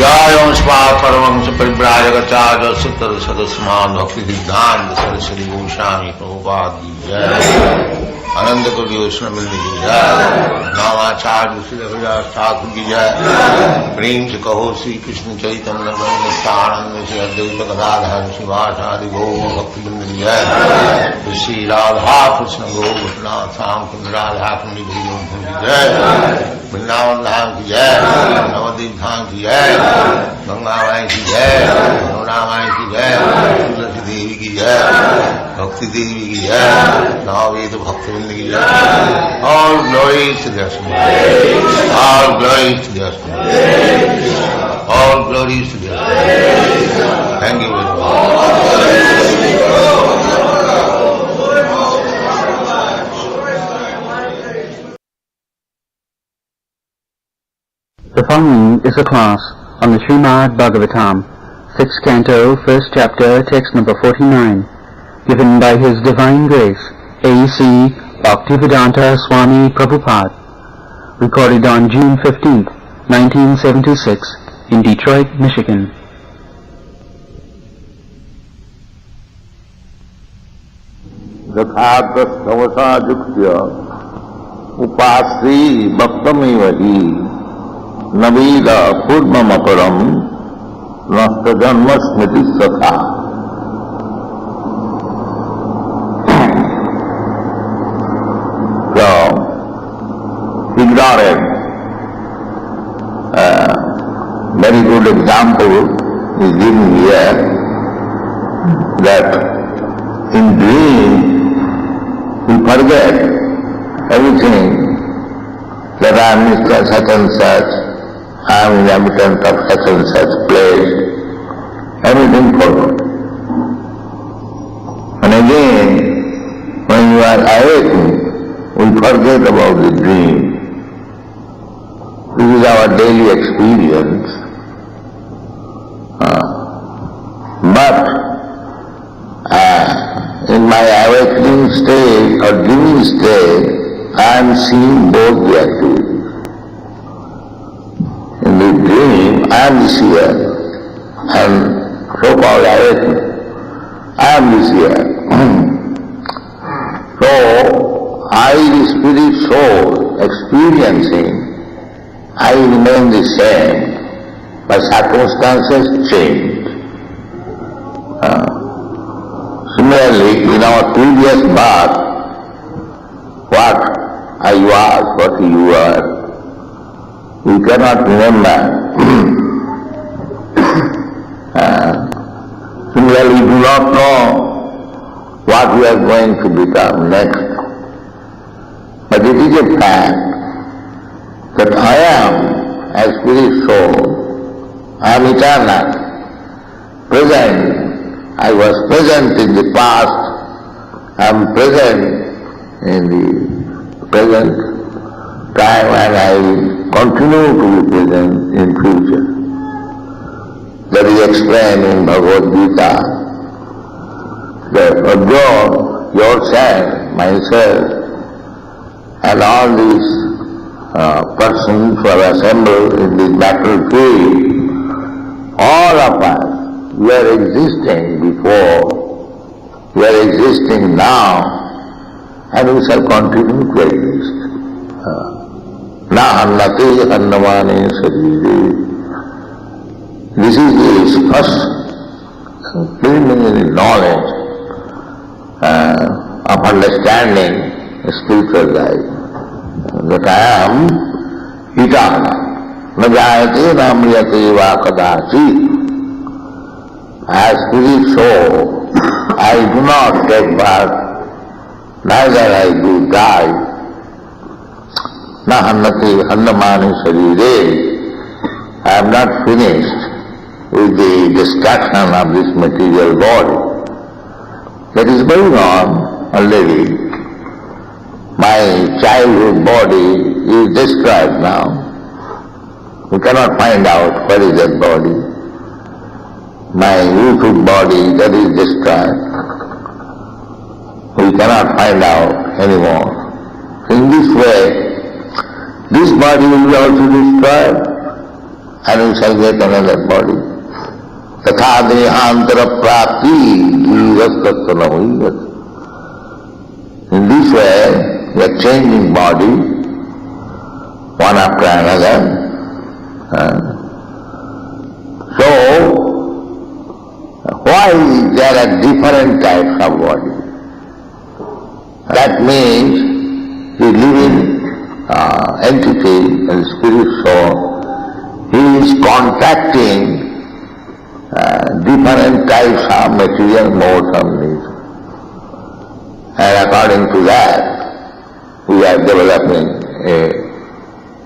Jai Om Spa Paramam Sapribrajagacharya Sutta Sadasman Bhaktivedanta Swami Srila Prabhupada Prabhupada Jai Ananda Koti Osnamilni Ki Jai Namacharya Srila Prabhupada Thakur Ki Jai Prem Se Kaho Sri Krishna Chaitanya Nityananda Sri Advaita Gadadhar Sivasadi Gaur Bhaktivedanta Ki Jai Sri Radha Krishna Gaur Bhattanath Thakur Radha Kundi Bhajam Ki Jai Vrindavan Dham Ki Jai Navadip Dham Ki Jai Ganga Mai Ki Jai Yamuna Mai Ki Jai Tulsi Devi Ki Jai Bhakti Devi Ki Jai Navaveda Bhaktivedanta Ki Jai. All glories to the Asma. All glories to the Asma. All glories to the Asma. Thank you very much. The following is a class on the Srimad Bhagavatam, 6th Canto, 1st Chapter, text number 49, given by His Divine Grace, A.C Bhaktivedanta Swami Prabhupada, recorded on June 15, 1976, in Detroit, Michigan. Yathartha samasa juktya upasri bhaktamevahi Navida purmamaparam nasta janma smriti satha. So, ignorant, very good example is given here that in dream we forget everything, that I am Mr. such and such, I am inhabitant of such and such place, everything forgot. And again, when you are awakened, we forget about the dream. This is our daily experience. But in my awakening state or dreaming state, I am seeing both the activities. In the dream, I am the seer, and so-called awakening, I am the seer. So, I, the spirit soul, experiencing, I remain the same, but circumstances change. Similarly, in our previous birth, what I was, what you were, we cannot remember. Similarly, we do not know what we are going to become next. But it is a fact that I am a spirit soul, I am eternal, present. I was present in the past, I am present in the present time, and I will continue to be present in future. That is explained in Bhagavad Gita, that Arjuna, yourself, myself, and all these persons who are assembled in this battlefield, all of us, we are existing before, we are existing now, and we shall continue to exist. Na hannate hannamane sarire. This is the first preliminary knowledge of understanding spiritual life, that I am eternal. Na jayate na mriyate va kadachi. As spirit soul, I do not take birth, neither I do die. Na hannate hannamani sarire. I am not finished with the destruction of this material body. That is going on already. My childhood body is destroyed now. We cannot find out where is that body. My youthhood body, that is destroyed. We cannot find out anymore. In this way, this body will be also destroyed, and we shall get another body. Tatha dehantara prapti dhirastatta namayat. In this way, we are changing body, one after another. So, why there are different types of body? That means the living entity and spirit soul, he is contacting different types of material modes of nature. And according to that, we are developing a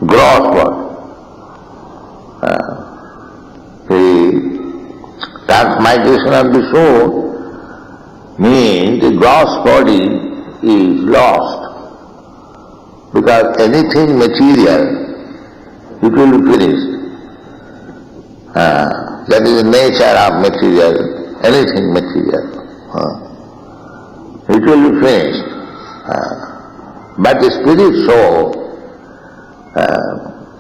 gross body. The transmigration of the soul means the gross body is lost. Because anything material, it will be finished. That is the nature of material, anything material. It will be finished. But the spirit soul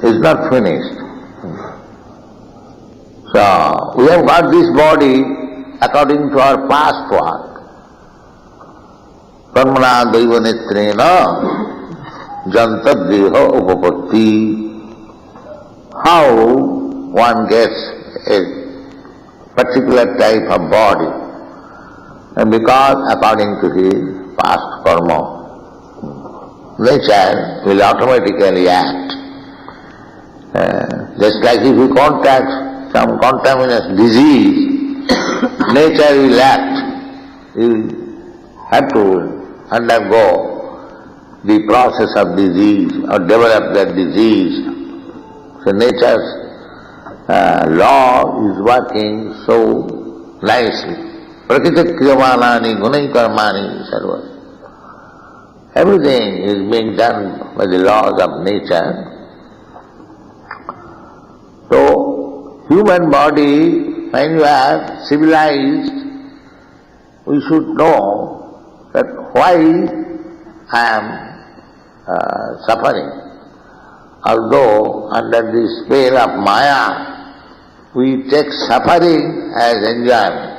is not finished. So, we have got this body according to our past work. Karmana daiva netrena jantaddeha upapatti. How one gets a particular type of body? And because according to his past karma, nature will automatically act. Just like if you contact some contaminous disease, nature will act. You have to undergo the process of disease or develop that disease. So nature's law is working so nicely. Prakriti kriyamanani gunai karmani sarva. Everything is being done by the laws of nature. So, human body, when you are civilized, we should know that why I am suffering. Although under the spell of Maya, we take suffering as enjoyment.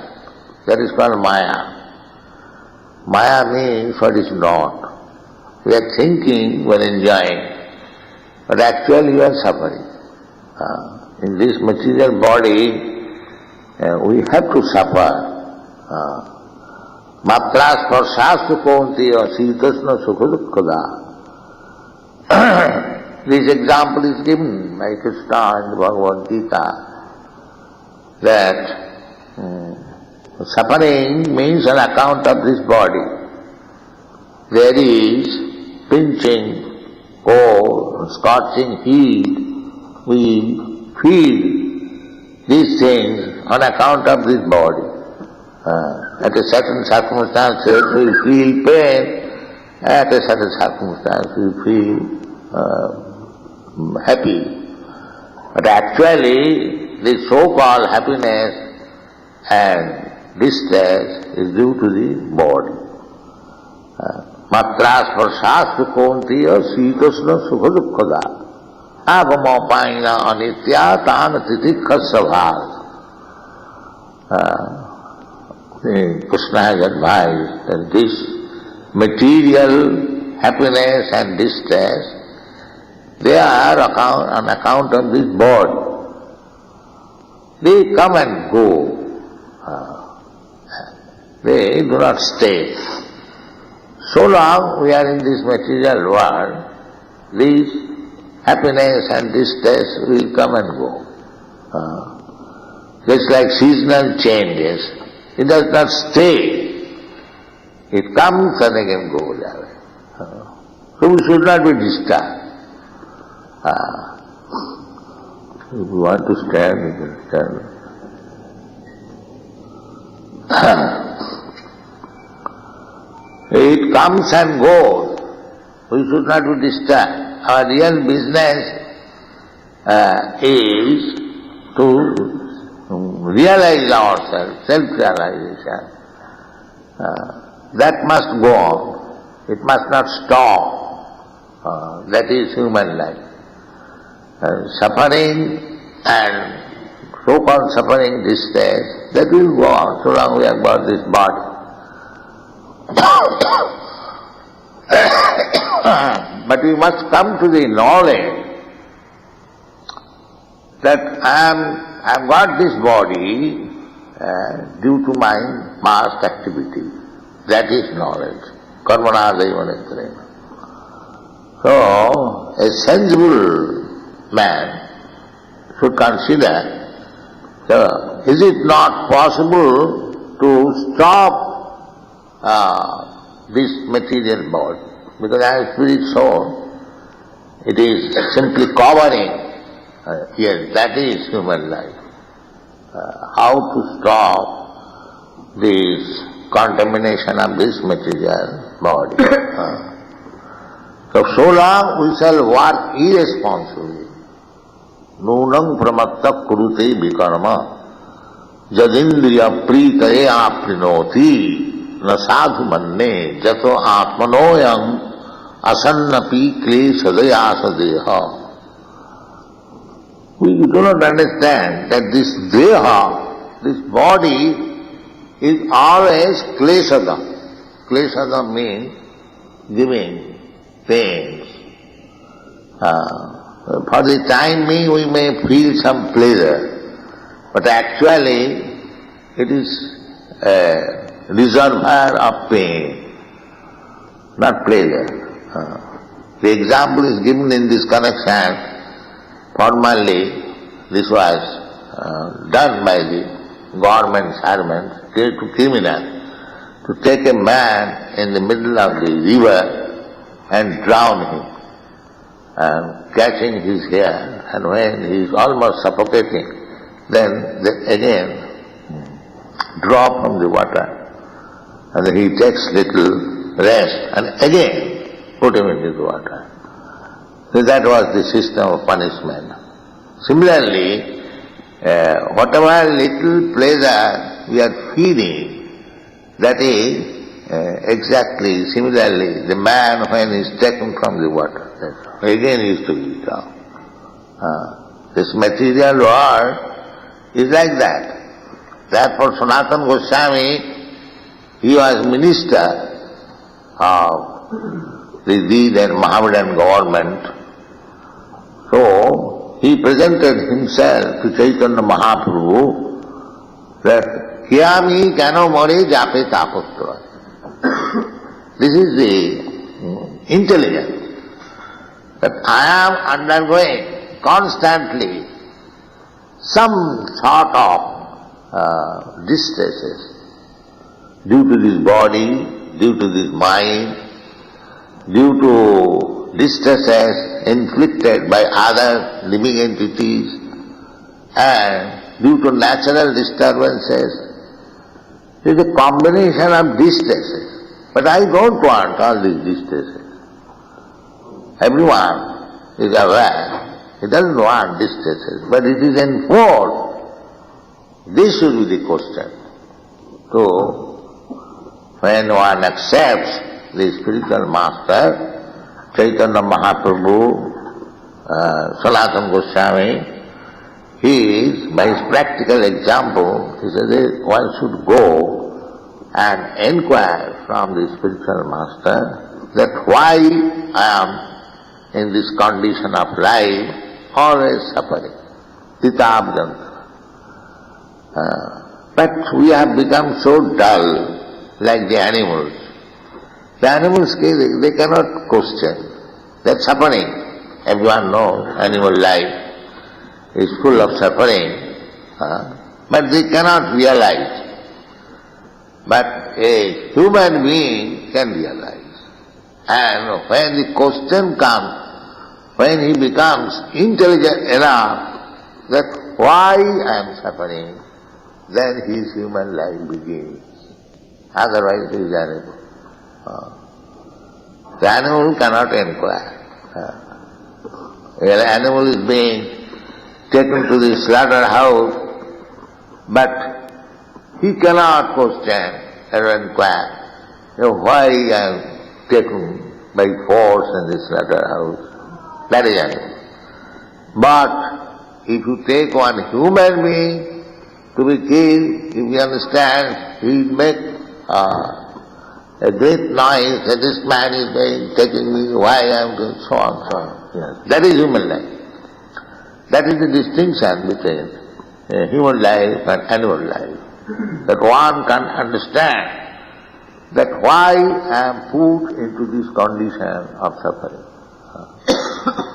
That is called Maya. Maya means what is not. We are thinking we are enjoying, but actually we are suffering. In this material body, we have to suffer. Matras parshastu kaunteya sitasna sukha dukkhada. This example is given by Krishna in the Bhagavad Gita, that suffering means on account of this body. There is pinching, cold, scorching heat. We feel these things on account of this body. At a certain circumstances we feel pain, at a certain circumstance we feel happy. But actually the so-called happiness and distress is due to the body. Matras parshastu kaunteya sitasna sukha dukkhada. Agama paina anitya tana titikha sabhas. Krishna has advised that this material happiness and distress, they are on account of this body. They come and go. They do not stay. So long we are in this material world, this happiness and distress will come and go. Just like seasonal changes, it does not stay. It comes and again goes away. So we should not be disturbed. If you want to stand, you can stand. It comes and goes. We should not be disturbed. Our real business is to realize ourselves, self-realization. That must go on. It must not stop. That is human life. Suffering and so-called suffering, distress, that will go on so long we have got this body. But we must come to the knowledge that I have got this body due to my past activity. That is knowledge. Karmana daivanettarena. So, a sensible man should consider, is it not possible to stop this material body? Because I am spirit soul, it is simply covering. Yes, that is human life. How to stop this contamination of this material body? So long we shall work irresponsibly. Nunam pramatta kurute vikarma jadindriya pritaye aprinoti na sadhu manne jato atmanoyam asannapi kleshadaya deha. We do not understand that this deha, this body, is always kleshada. Kleshada means giving pains. For the time being we may feel some pleasure, but actually it is a reservoir of pain, not pleasure. The example is given in this connection. Formerly, this was done by the government servants to criminals to take a man in the middle of the river and drown him, catching his hair, and when he is almost suffocating, then they again draw from the water, and then he takes little rest and again put him into the water. So that was the system of punishment. Similarly, whatever little pleasure we are feeling, that is exactly similarly the man when he is taken from the water, again he is to be down. This material world is like that. Therefore Sanatana Goswami, he was minister of the Vedic and Mohammedan government. So, he presented himself to Chaitanya Mahaprabhu that Kiyami kano more jape tapotra. This is the intelligence that I am undergoing constantly some sort of distresses due to this body, due to this mind, due to distresses inflicted by other living entities and due to natural disturbances. It is a combination of distresses. But I don't want all these distresses. Everyone is aware, he doesn't want distresses, but it is enforced. This should be the question. So, when one accepts the spiritual master, Chaitanya Mahaprabhu, Sanatana Goswami, he is, by his practical example, he says one should go and inquire from the spiritual master that why I am in this condition of life, always suffering, titabjanta. But we have become so dull, like the animals. The animals, they cannot question. They are suffering. Everyone knows animal life is full of suffering, but they cannot realize. But a human being can realize. And when the question comes, when he becomes intelligent enough that why I am suffering, then his human life begins. Otherwise he is animal. The animal cannot inquire. The animal is being taken to the slaughterhouse, but he cannot question or inquire, why I am taken by force in the slaughterhouse. That is animal. But if you take one human being to be killed, if you understand, he will make a great noise that this man is taking me, why I am doing so on, so on. Yes. That is human life. That is the distinction between human life and animal life. That one can understand that why I am put into this condition of suffering.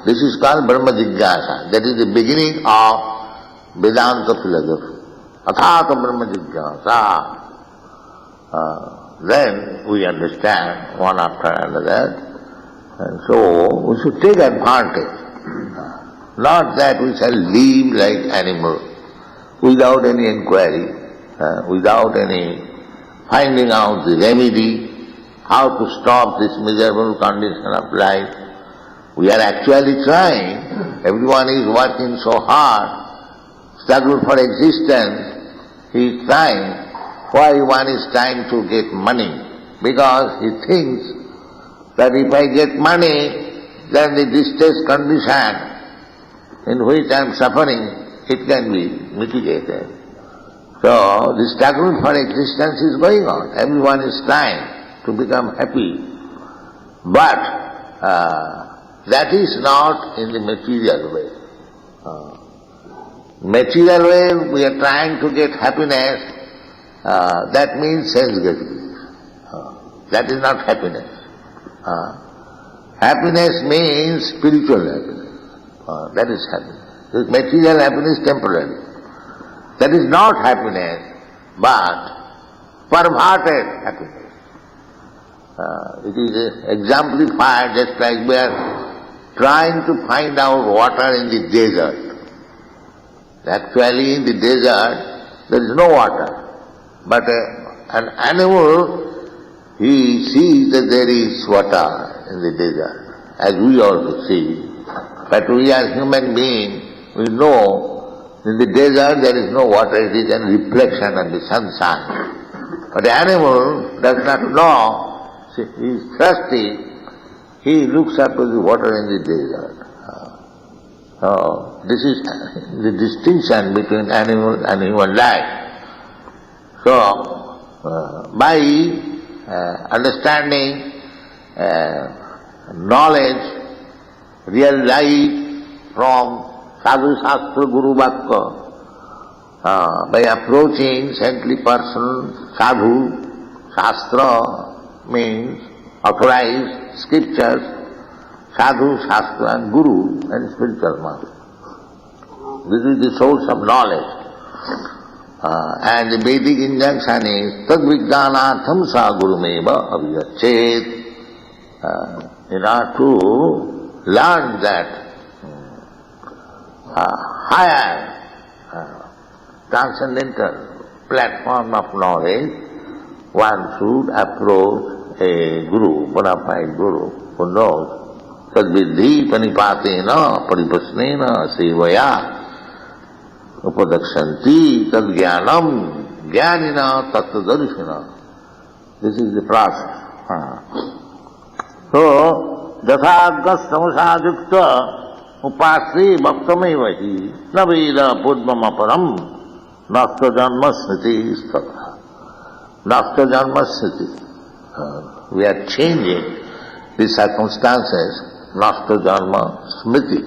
This is called Brahma Jigyasa. That is the beginning of Vedanta philosophy. Athata Brahma Jigyasa. Then we understand one after another. And so we should take advantage. Not that we shall live like animals without any inquiry, without any finding out the remedy, how to stop this miserable condition of life. We are actually trying. Everyone is working so hard, struggle for existence. He is trying. Why one is trying to get money? Because he thinks that if I get money, then the distress condition in which I am suffering, it can be mitigated. So the struggle for existence is going on. Everyone is trying to become happy. But that is not in the material way. Material way, we are trying to get happiness. That means sense gratification. That is not happiness. Happiness means spiritual happiness. That is happiness. This material happiness is temporary. That is not happiness, but perverted happiness. It is exemplified just like we are trying to find out water in the desert. Actually in the desert there is no water. But an animal, he sees that there is water in the desert, as we also see. But we are human beings, we know in the desert there is no water, it is a reflection of the sunshine. But the animal does not know, see, he is thirsty, he looks up to the water in the desert. So this is the distinction between animal and human life. So, by understanding, knowledge, real life from Sadhu Shastra Guru Bhakta, by approaching saintly person, Sadhu, Shastra means authorized scriptures, Sadhu, Shastra and Guru and spiritual master. This is the source of knowledge. And the Vedic injunction is Tadvijnanatham sa gurumeva aviyachet. In order to learn that higher transcendental platform of knowledge, one should approach a guru, bona fide guru, who knows tadvidhi panipatena paripasnena sevaya Upadakshanti tad jnanam jnanina tattadarshina. This is the process. So, jathagga samasajukta upasri bhaktamevahi naveda pudmamaparam nasta janmasniti stata. Nasta janmasniti. We are changing the circumstances, nasta janma smriti.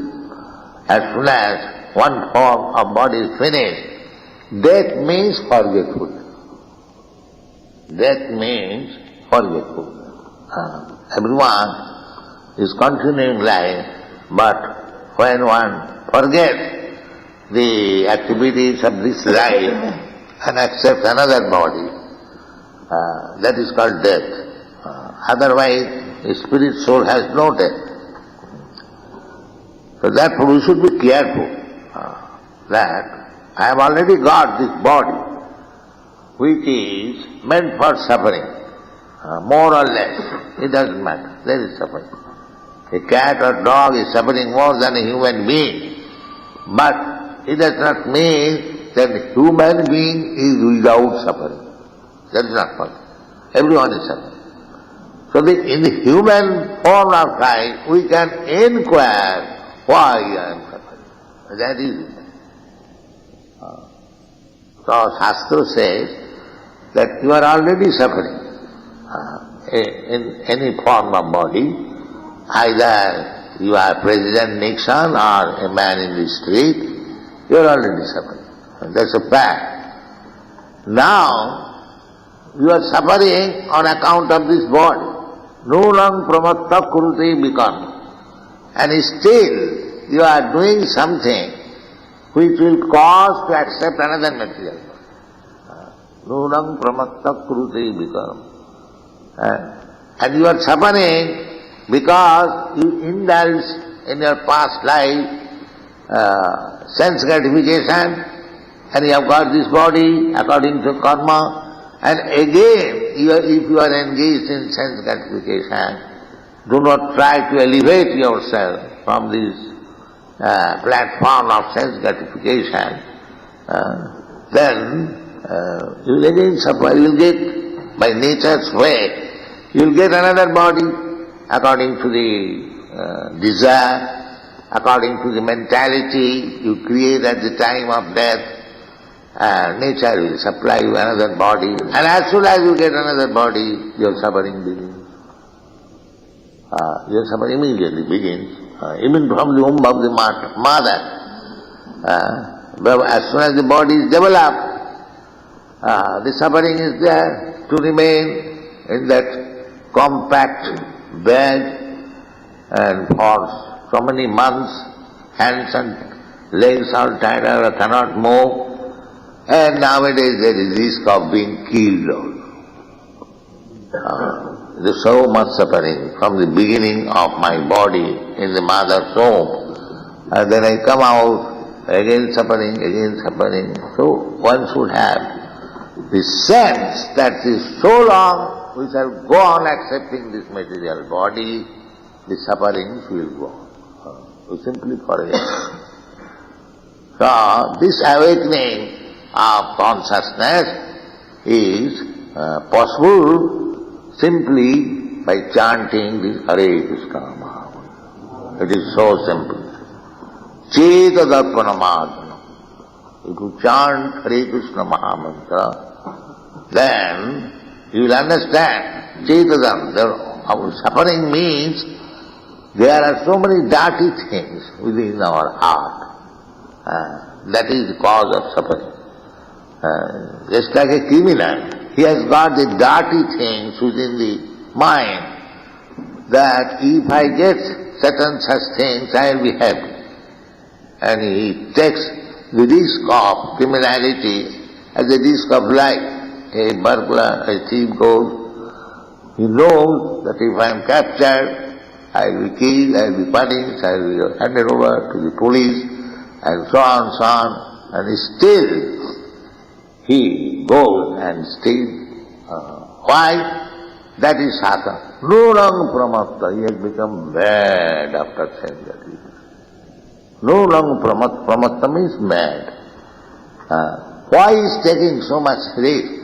As soon as one form of body is finished, death means forgetfulness. Death means forgetfulness. Everyone is continuing life, but when one forgets the activities of this life and accepts another body, that is called death. Otherwise, the spirit soul has no death. So therefore we should be careful that I have already got this body which is meant for suffering, more or less, it doesn't matter, there is suffering. A cat or dog is suffering more than a human being, but it does not mean that a human being is without suffering. That is not possible. Everyone is suffering. So in the human form of life, we can inquire why I am suffering. That is it. So Shastra says that you are already suffering in any form of body, either you are President Nixon or a man in the street, you are already suffering. And that's a fact. Now, you are suffering on account of this body. Nunam pramatta kurute bikam. And still, you are doing something which will cause to accept another material body. Nunam pramatta kurute bikam. And you are suffering because you indulge in your past life sense gratification, and you have got this body according to karma, and again, if you are engaged in sense gratification, do not try to elevate yourself from this platform of sense gratification, then you will again suffer. You will get, by nature's way, you will get another body according to the desire, according to the mentality you create at the time of death. Nature will supply you another body, and as soon as you get another body, your suffering begins. Your suffering immediately begins, even from the womb of the mother. As soon as the body is developed, the suffering is there to remain in that compact bed, and for so many months, hands and legs are tied or cannot move. And nowadays there is risk of being killed. There's so much suffering from the beginning of my body in the mother's womb. And then I come out, again suffering. So one should have the sense that is so long we shall go on accepting this material body, the sufferings will go on. We simply forget. So this awakening of consciousness is possible simply by chanting this Hare Krishna Mahamantra. It is so simple. Cheta Darpana Madhana. If you chant Hare Krishna Mahamantra, then you will understand. Chetadam, our suffering means there are so many dirty things within our heart. That is the cause of suffering. Just like a criminal, he has got the dirty things within the mind, that if I get certain such things, I will be happy. And he takes the risk of criminality as a risk of life. A burglar, a thief goes, he knows that if I am captured, I will be killed, I will be punished, I will be handed over to the police, and so on, and still he goes and steals. Why? That is Satan. Nurang pramatta, he has become mad after saying that. Nurang pramatta means mad. Why is taking so much risk?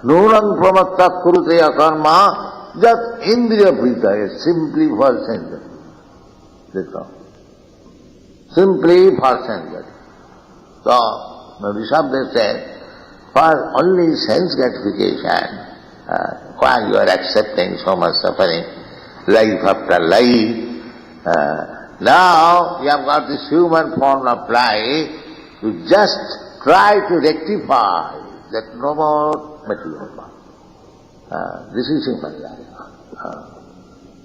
Nunam pramatta kurutaya karma jat indriya pritaya, simply for sense. That's all. Simply for sense. So, the Rishabdev said, for only sense gratification, why you are accepting so much suffering, life after life. Now you have got this human form of life, you just try to rectify that no more material body. This is human life.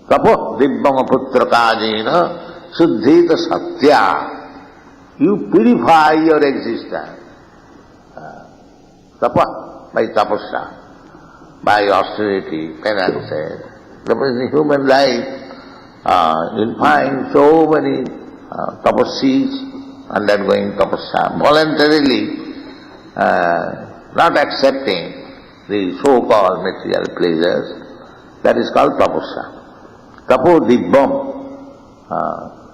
Tapo dibbama putra kajena suddhita satya. You purify your existence. Tapa, by tapasya, by austerity, penances. Because in human life, you'll find so many tapasvis undergoing tapasya, voluntarily, not accepting the so-called material pleasures. That is called tapasya. Tapo dibbam.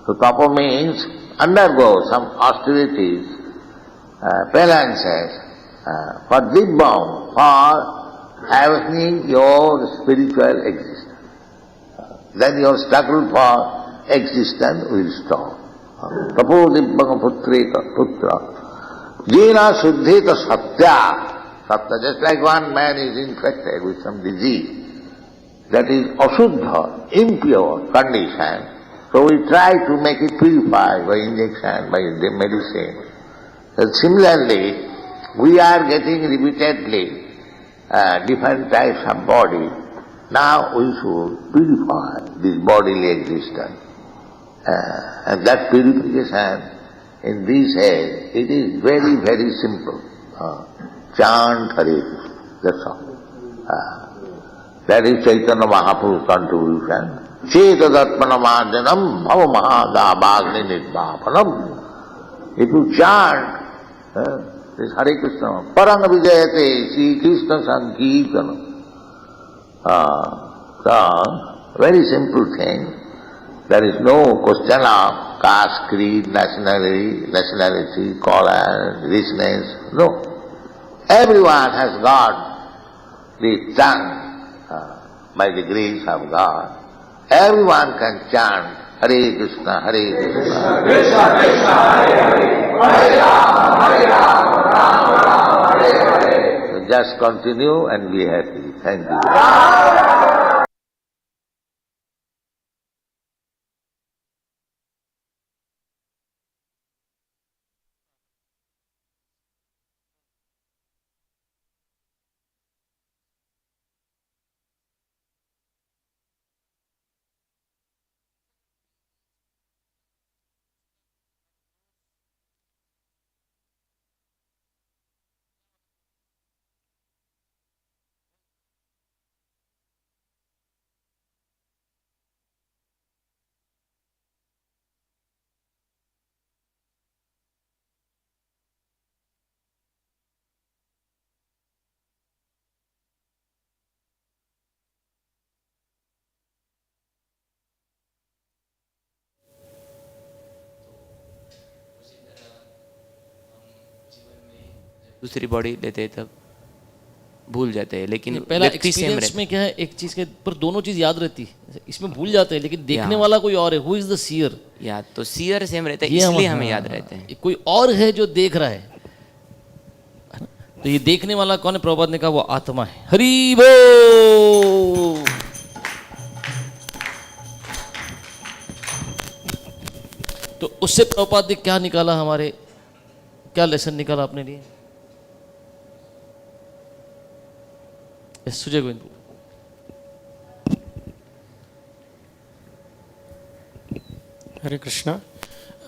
So tapo means undergo some austerities, penances, for dibbam, for having your spiritual existence. Then your struggle for existence will stop. Tapo dibbam putra. Jena Suddhita Satya. Satya, just like one man is infected with some disease, that is Asuddha, impure condition. So we try to make it purified by injection, by the medicine. So similarly, we are getting repeatedly different types of body. Now we should purify this bodily existence. And that purification in this age, it is very, very simple. Chant Hare Krishna, that's all. That is Chaitanya Mahaprabhu's contribution. Chetadattmana marjanam bhava mahadabhagni nidvapanam. If you chant this Hare Krishna, parang vijayate Sri Krishna sankirtanam. So, very simple thing. There is no question of caste, creed, nationality, color, richness. No. Everyone has got the tongue by the grace of God. Everyone can chant Hare Krishna, Hare Krishna, Krishna Krishna, Hare Hare, Hare Rama, Hare Rama, Rama Rama, Hare Hare. So just continue and be happy. Thank you. दूसरी body लेते हैं तब भूल जाते हैं, लेकिन पहला व्यक्ति सेम एक्सपीरियंस रहता में क्या है, एक चीज के पर दोनों चीज याद रहती है, इसमें भूल जाते हैं, लेकिन देखने वाला कोई और है. Who is the seer? है. याद तो सीयर सेम रहता है, इसलिए हमें याद रहते हैं. कोई और है जो देख रहा है. तो ये देखने वाला कौन है? प्रभुपाद ने कहा वो आत्मा है. हरि बोल. तो उससे प्रभुपाद ने क्या निकाला, हमारे क्या लेसन निकाला अपने लिए? सुजय गोविंद. हरे कृष्णा.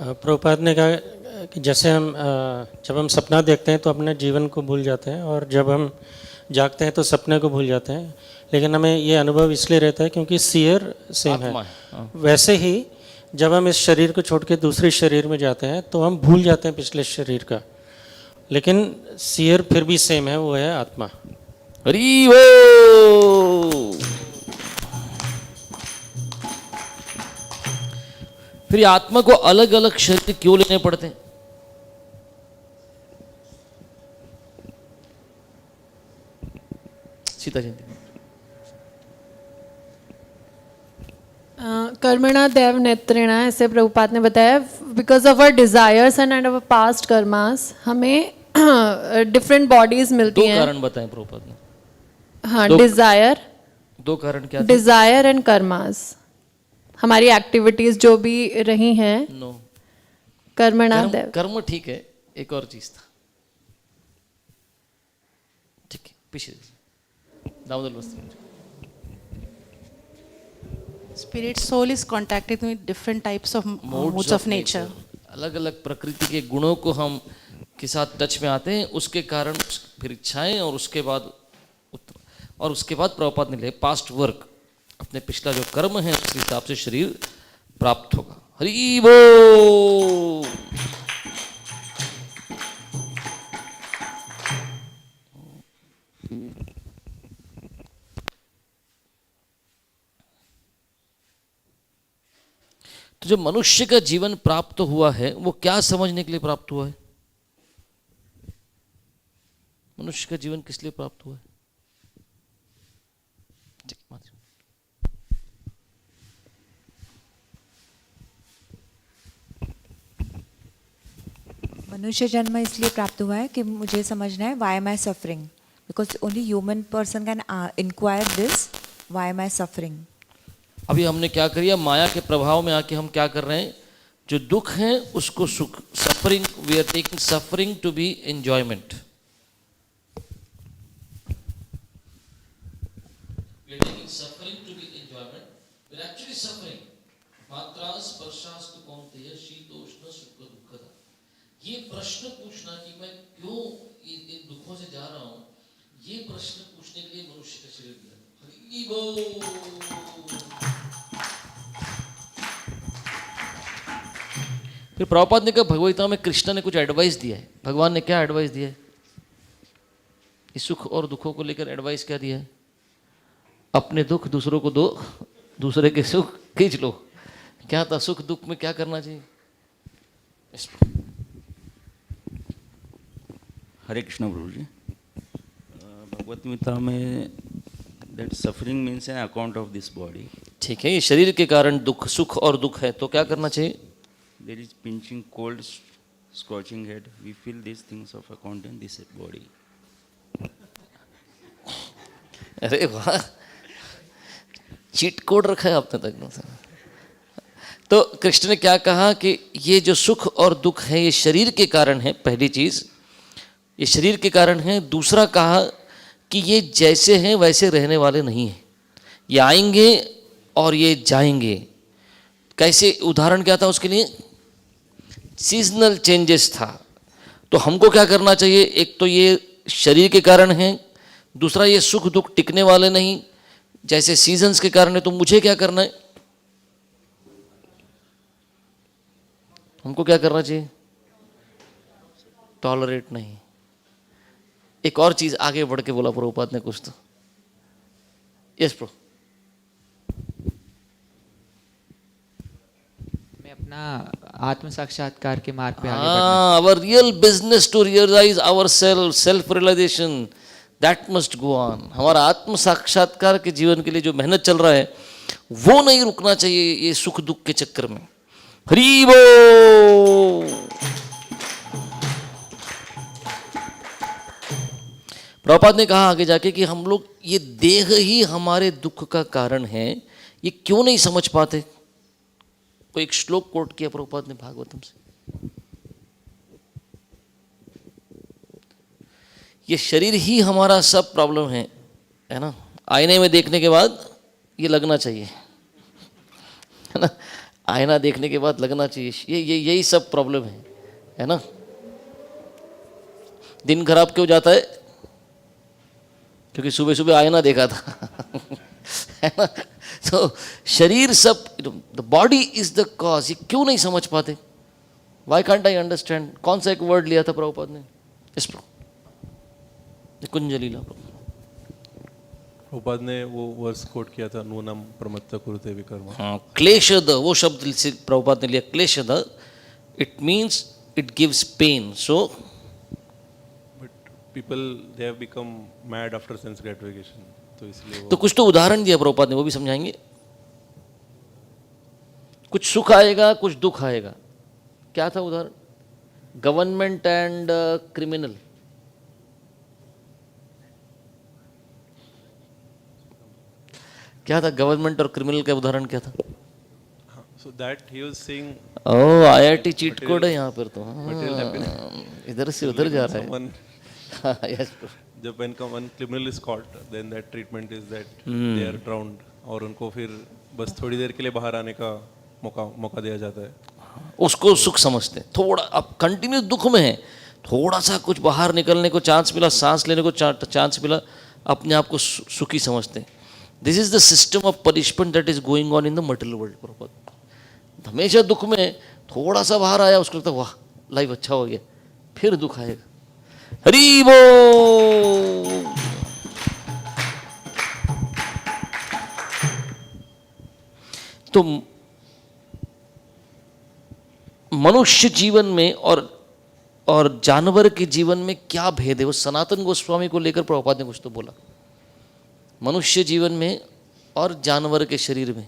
प्रभुपाद ने कहा कि जैसे हम जब हम सपना देखते हैं तो अपने जीवन को भूल जाते हैं, और जब हम जागते हैं तो सपने को भूल जाते हैं, लेकिन हमें ये अनुभव इसलिए रहता है क्योंकि सीयर सेम है. वैसे ही जब हम इस शरीर को छोड़ के दूसरे शरीर में जाते हैं तो हम भूल जाते हैं पिछले शरीर का, लेकिन सीयर फिर भी सेम है, वो है आत्मा. हरि बोल. फिर आत्मा को अलग अलग शरीर क्यों लेने पड़ते हैं? सीता जी. कर्मणा देव नेत्रेणा, ऐसे प्रभुपाद ने बताया, because of our desires and our past karmas हमें डिफरेंट बॉडीज मिलती हैं. दो कारण बताएं प्रभुपाद ने. हाँ, डिजायर. दो कारण क्या? डिजायर एंड कर्मास, हमारी एक्टिविटीज जो भी रही हैं. नो. कर्मणा देव. कर्म ठीक है, एक और चीज था. ठीक है, पीछे दामोदर वस्त्र. Spirit soul is contacted with different types of modes of nature. अलग अलग प्रकृति के गुणों को हम के साथ टच में आते हैं, उसके कारण फिर इच्छाएं, और उसके बाद प्रभुपाद ने ले पास्ट वर्क, अपने पिछला जो कर्म है उस हिसाब से शरीर प्राप्त होगा. हरि बोल. तो जो मनुष्य का जीवन प्राप्त हुआ है वो क्या समझने के लिए प्राप्त हुआ है? मनुष्य का जीवन किस लिए प्राप्त हुआ है? मनुष्य जन्म इसलिए प्राप्त हुआ है कि मुझे समझना है why am I suffering, because only human person can inquire this, why am I suffering. अभी हमने क्या किया, माया के प्रभाव में आके हम क्या कर रहे हैं, जो दुख है उसको सुख, suffering, we are taking suffering to be enjoyment. We are taking suffering to be enjoyment. We are actually suffering. मात्रा स्पर्शास्तु कौन्तेय शीतोष्ण सुख दुःखदा। ये प्रश्न पूछना कि मैं क्यों इन दुखों से जा रहा हूं, ये प्रश्न पूछने के लिए मनुष्य का शरीर दिया। हरि बोल। फिर प्रभुपाद ने कहा भगवद्गीता में कृष्ण ने कुछ एडवाइस दिया है। भगवान ने क्या एडवाइस दिया है? इस सुख और दुखों को लेकर एडवाइस क्या दिया है? अपने दुख दूसरों को दो, दूसरे के सुख खींच लो। क्या था सुख दुख में क्या करना चाहिए? हरे कृष्ण प्रभु जी, भगवत गीता में that suffering means an account of this body. ठीक है, ये शरीर के कारण दुख, सुख और दुख है, तो क्या करना चाहिए? There is pinching, cold, scorching head, we feel this things of account in this body. अरे वाह, चीट कोड रखा है आपने तक। तो कृष्ण ने क्या कहा कि ये जो सुख और दुख है ये शरीर के कारण है, पहली चीज ये शरीर के कारण है। दूसरा कहा कि ये जैसे हैं वैसे रहने वाले नहीं हैं, ये आएंगे और ये जाएंगे। कैसे? उदाहरण क्या था उसके लिए? सीजनल चेंजेस था। तो हमको क्या करना चाहिए? एक तो ये शरीर के कारण है, दूसरा ये सुख दुख टिकने वाले नहीं, जैसे सीजन्स के कारण है। तो मुझे क्या करना है? हमको क्या करना चाहिए? टॉलरेट नहीं। एक और चीज आगे बढ़ के बोला प्रभुपाद ने कुछ तो। Yes pro. मैं अपना आत्म साक्षात्कार के मार्ग पे आगे बढ़ना। Our real business to realize ourselves, self realization, that must go on. हमारा आत्म साक्षात्कार के जीवन के लिए जो मेहनत चल रहा है वो नहीं रुकना चाहिए ये सुख दुख के चक्कर में। हरि बोल। प्रभुपाद ने कहा आगे जाके कि हम लोग ये देह ही हमारे दुख का कारण है, ये क्यों नहीं समझ पाते? तो एक श्लोक कोट किया प्रभुपाद ने भागवतम से, ये शरीर ही हमारा सब प्रॉब्लम है ना। आईने में देखने के बाद ये लगना चाहिए, है ना। आईना देखने के बाद लगना चाहिए, यही सब प्रॉब्लम है ना। दिन खराब क्यों जाता है? क्योंकि सुबह सुबह आईना देखा था है ना। तो शरीर सब, the body is the cause. ये क्यों नहीं समझ पाते? Why can't I understand? कौन सा एक वर्ड लिया था प्रभुपाद ने? इस कुंजलीला प्रभुपाद ने वो वर्स कोट किया था, नूनम प्रमत्त कुरुते विकर्म। हाँ, क्लेशद, वो शब्द से प्रभुपाद ने लिया क्लेशद। It means it gives pain. So people they have become mad after sense gratification, तो इसलिए तो कुछ तो उदाहरण दिया प्रभुपाद ने, वो भी समझाएंगे। कुछ सुख आएगा, कुछ दुख आएगा। क्या था उदाहरण? Government and criminal. क्या था गवर्नमेंट और क्रिमिनल का उदाहरण क्या था? So that he was saying, oh IIT cheat code है यहाँ पर तो। इधर से उधर जा रहा है। Yes, जब when criminal is caught, then that treatment is that they are drowned, और उनको फिर बस थोड़ी देर के लिए बाहर आने का मौका दिया जाता है। उसको सुख समझते हैं। थोड़ा अब कंटिन्यू दुख में है, थोड़ा सा कुछ बाहर निकलने को चांस मिला, सांस लेने को चांस मिला, अपने आप को सुखी समझते हैं। This is the system of punishment that is going on in the material world. हमेशा दुख में थोड़ा सा बाहर आया, उसको लगता है वाह लाइफ अच्छा हो गया, फिर दुख आएगा। हरि बोल। तो मनुष्य जीवन में और जानवर के जीवन में क्या भेद है? वो सनातन गोस्वामी को लेकर प्रभुपाद ने कुछ तो बोला। मनुष्य जीवन में और जानवर के शरीर में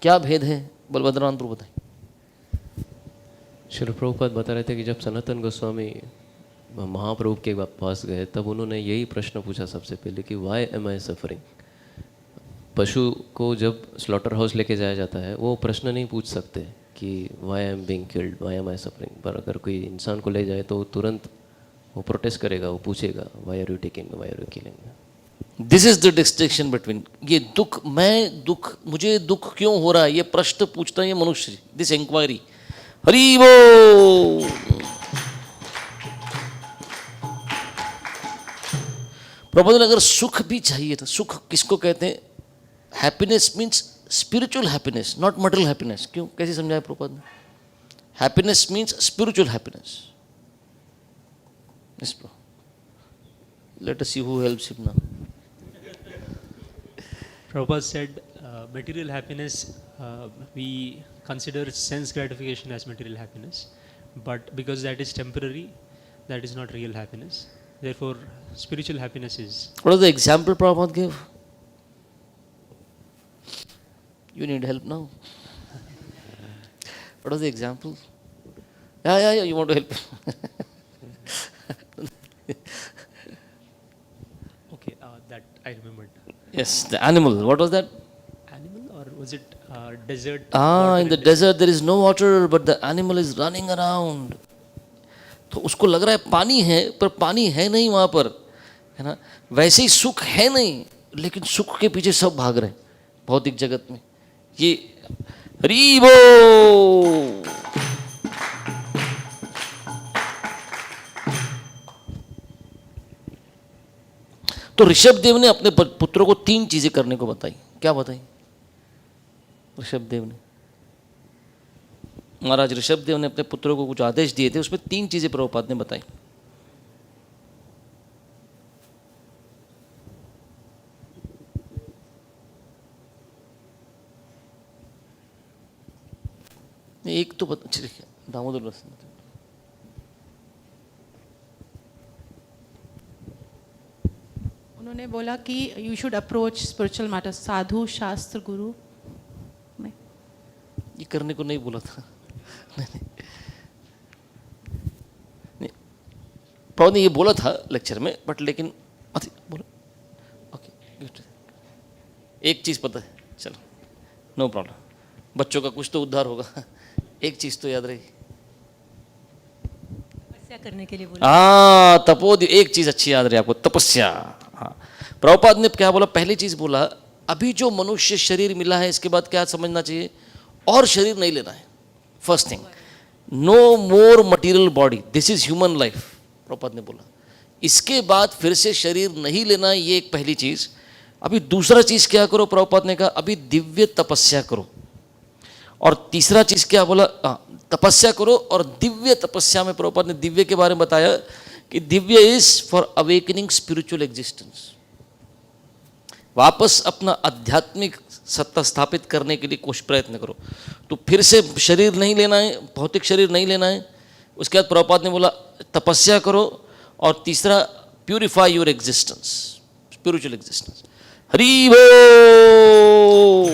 क्या भेद है? बलभद्रान प्रभु बताएं। श्रील प्रभुपाद बता रहे थे कि जब सनातन गोस्वामी महाप्रभु के पास गए तब उन्होंने यही प्रश्न पूछा सबसे पहले कि वाई एम आई सफरिंग। पशु को जब स्लॉटर हाउस लेके जाया जाता है वो प्रश्न नहीं पूछ सकते कि why am being killed, why am I suffering, पर अगर कोई इंसान को ले जाए तो तुरंत वो प्रोटेस्ट करेगा, वो पूछेगा why are you taking, why are you killing. This is the distinction between ये दुख, मैं दुख, मुझे दुख क्यों हो रहा है, ये प्रश्न पूछता है ये मनुष्य, दिस इंक्वायरी। हरि बोल। प्रभुपाद ने अगर सुख भी चाहिए था, सुख किसको कहते हैं? Happiness means spiritual happiness, not material happiness. क्यों, कैसे समझाया प्रभुपाद ने? Happiness means spiritual happiness. Let us see who helps him now. Prabhupada said material happiness, we consider sense gratification as material happiness, but because that is temporary, that is not real happiness. Therefore, spiritual happiness is. What was the example Prabhupada gave? You need help now. What was the example? Yeah, you want to help. Okay, that I remembered. Yes, the animal. What was that? Animal, or was it desert? In the desert there is no water, but the animal is running around. तो उसको लग रहा है पानी है, पर पानी है नहीं वहां पर, है ना। वैसे ही सुख है नहीं, लेकिन सुख के पीछे सब भाग रहे हैं भौतिक जगत में। ये हरि बोल। तो ऋषभ देव ने अपने पुत्रों को 3 चीजें करने को बताई। क्या बताई ऋषभ देव ने? महाराज ऋषभ देव ने अपने पुत्रों को कुछ आदेश दिए थे, उसमें 3 चीजें प्रभुपाद ने बताई। एक तो दामोदर रस उन्होंने बोला कि you should approach spiritual matters, sadhu, shastra, guru. ये करने को नहीं बोला था। नहीं, प्रभु ने ये बोला था लेक्चर में, बट लेकिन बोला ओके, एक चीज पता है, चलो नो प्रॉब्लम, बच्चों का कुछ तो उद्धार होगा। एक चीज तो याद रही, तपस्या करने के लिए बोला। तपोदि, एक चीज अच्छी याद रही आपको, तपस्या। हाँ, प्रभुपाद ने क्या बोला? पहली चीज बोला, अभी जो मनुष्य शरीर मिला है इसके बाद क्या समझना चाहिए? और शरीर नहीं लेना है। First thing, no more material body, this is human life, Prabhupada ने बोला। इसके बाद फिर से शरीर नहीं लेना है, ये एक पहली चीज। अभी दूसरा चीज क्या करो? प्रभुपाद ने कहा अभी दिव्य तपस्या करो। और तीसरा चीज क्या बोला? तपस्या करो। और दिव्य तपस्या में प्रभुपाद ने दिव्य के बारे में बताया कि Divya is for awakening spiritual existence. वापस अपना आध्यात्मिक सत्ता स्थापित करने के लिए कोशिश प्रयत्न करो। तो फिर से शरीर नहीं लेना है, भौतिक शरीर नहीं लेना है। उसके बाद प्रभुपाद ने बोला तपस्या करो। और तीसरा, purify your existence, spiritual existence. Hari बोल।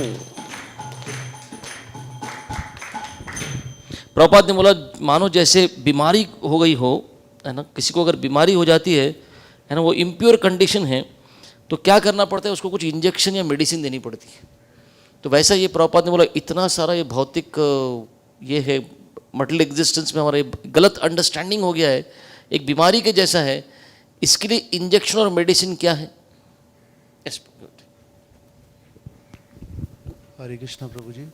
प्रभुपाद ने बोला मानो जैसे बीमारी हो गई हो, है ना, किसी को अगर बीमारी हो जाती है ना, वो इम्प्योर कंडीशन है, तो क्या करना पड़ता है? उसको कुछ इंजेक्शन या मेडिसिन देनी पड़ती है। तो वैसा ये प्रभुपाद ने बोला इतना सारा ये भौतिक ये है, मटेरियल एग्जिस्टेंस में हमारा गलत अंडरस्टैंडिंग हो गया है, एक बीमारी के जैसा है। इसके लिए इंजेक्शन और मेडिसिन क्या है? हरे कृष्णा प्रभु जी।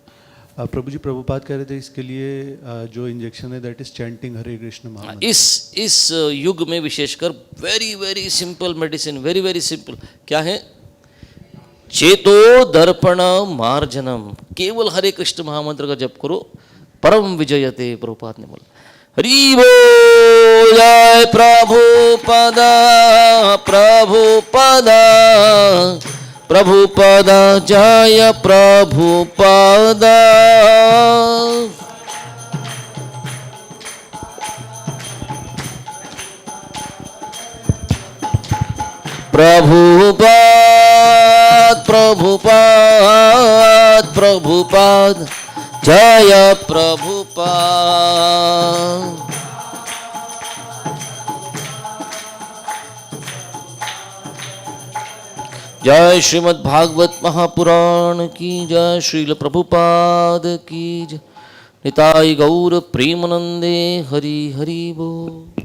प्रभु जी, प्रभुपाद कह रहे थे इसके लिए जो इंजेक्शन है दैट इज चैंटिंग हरे कृष्ण महामंत्र। इस युग में विशेषकर very very simple medicine, very very simple. क्या है? चेतो दर्पण मार्जनम। केवल हरे कृष्ण महामंत्र का जप करो, परम विजयते। प्रभुपाद ने बोला हरि बोल। जय प्रभुपादा, प्रभुपादा, प्रभुपादा, जय प्रभुपादा। प्रभुपाद, प्रभुपाद, प्रभुपाद, जय प्रभुपाद। जय श्रीमद् भागवत महापुराण की जय। श्रील प्रभुपाद की जय। निताई गौर प्रेमानंदे हरि हरि बोल।